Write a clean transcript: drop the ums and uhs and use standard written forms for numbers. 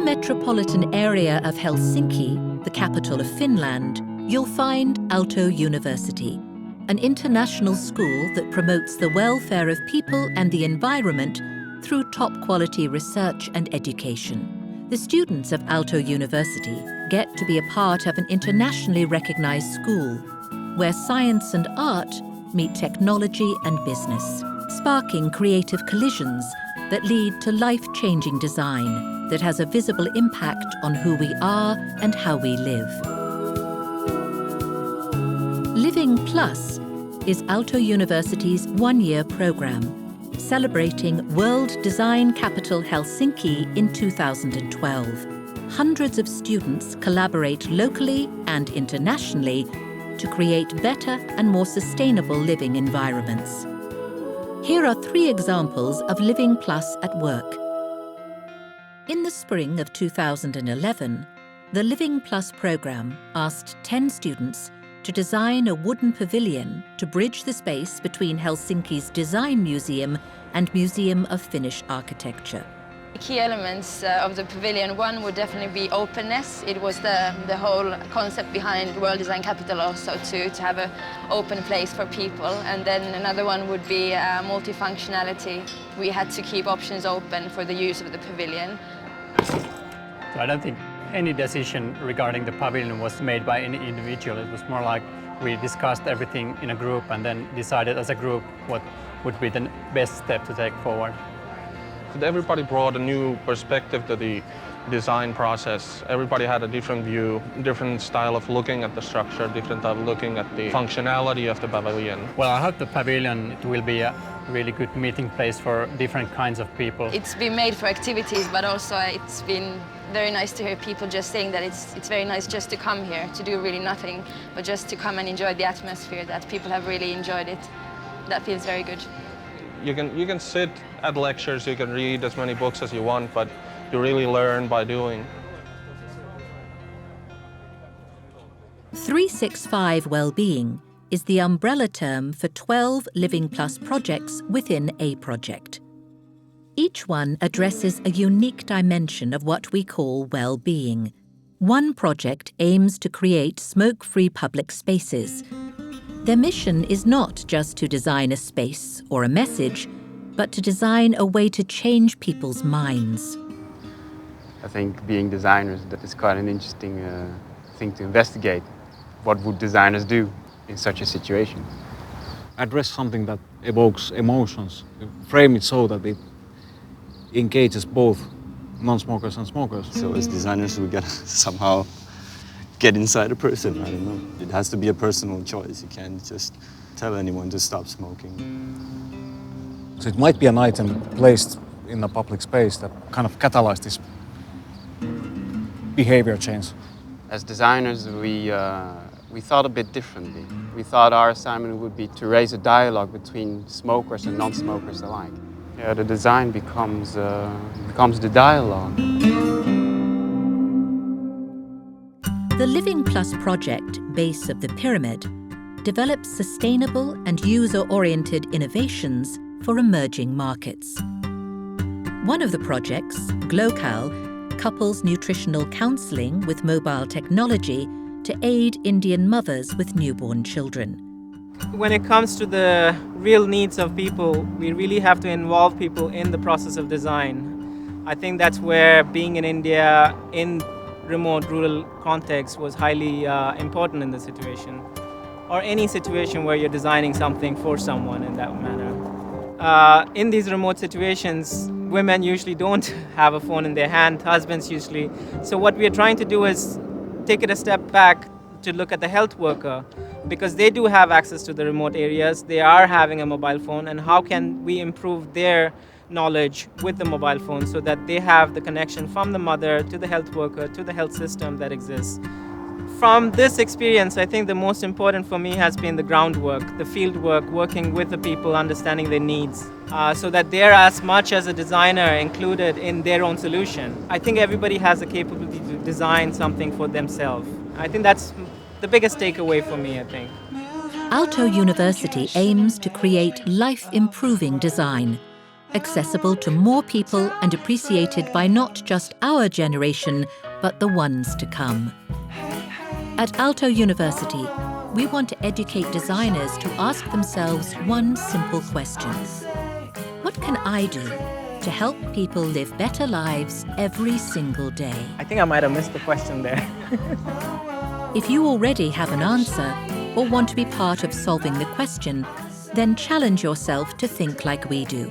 the metropolitan area of Helsinki, the capital of Finland, you'll find Aalto University, an international school that promotes the welfare of people and the environment through top-quality research and education. The students of Aalto University get to be a part of an internationally recognized school, where science and art meet technology and business, sparking creative collisions that lead to life-changing design that has a visible impact on who we are and how we live. Living Plus is Aalto University's one-year program, celebrating World Design Capital Helsinki in 2012. Hundreds of students collaborate locally and internationally to create better and more sustainable living environments. Here are 3 examples of Living Plus at work. In the spring of 2011, the Living Plus program asked 10 students to design a wooden pavilion to bridge the space between Helsinki's Design Museum and Museum of Finnish Architecture. The key elements of the pavilion, one would definitely be openness. It was the whole concept behind World Design Capital also to have an open place for people. And then another one would be multifunctionality. We had to keep options open for the use of the pavilion. So I don't think any decision regarding the pavilion was made by any individual. It was more like we discussed everything in a group and then decided as a group what would be the best step to take forward. Everybody brought a new perspective to the design process. Everybody had a different view, different style of looking at the structure, different type of looking at the functionality of the pavilion. Well, I hope the pavilion will be a really good meeting place for different kinds of people. It's been made for activities, but also it's been very nice to hear people just saying that it's very nice just to come here, to do really nothing, but just to come and enjoy the atmosphere, that people have really enjoyed it. That feels very good. You can sit at lectures, you can read as many books as you want, but you really learn by doing. 365 Wellbeing is the umbrella term for 12 Living Plus projects within a project. Each one addresses a unique dimension of what we call well-being. One project aims to create smoke-free public spaces. Their mission is not just to design a space or a message, but to design a way to change people's minds. I think being designers, that is quite an interesting thing to investigate. What would designers do in such a situation? Address something that evokes emotions, frame it so that it engages both non-smokers and smokers. So as designers, we gotta somehow get inside a person, I don't know. It has to be a personal choice. You can't just tell anyone to stop smoking. So it might be an item placed in a public space that kind of catalyzes this behavior change. As designers, we thought a bit differently. We thought our assignment would be to raise a dialogue between smokers and non-smokers alike. Yeah, the design becomes the dialogue. The Living Plus project, Base of the Pyramid, develops sustainable and user-oriented innovations for emerging markets. One of the projects, Glocal, couples nutritional counselling with mobile technology to aid Indian mothers with newborn children. When it comes to the real needs of people, we really have to involve people in the process of design. I think that's where being in India, in remote rural context, was highly important in the situation. Or any situation where you're designing something for someone in that manner. In these remote situations, women usually don't have a phone in their hand, husbands usually. So what we are trying to do is take it a step back to look at the health worker, because they do have access to the remote areas, they are having a mobile phone, and how can we improve their knowledge with the mobile phone so that they have the connection from the mother to the health worker to the health system that exists. From this experience, I think the most important for me has been the groundwork, the field work, working with the people, understanding their needs, so that they're as much as a designer included in their own solution. I think everybody has the capability to design something for themselves. I think that's the biggest takeaway for me, I think. Aalto University aims to create life-improving design, accessible to more people and appreciated by not just our generation, but the ones to come. At Aalto University, we want to educate designers to ask themselves one simple question. What can I do to help people live better lives every single day? I think I might have missed the question there. If you already have an answer or want to be part of solving the question, then challenge yourself to think like we do.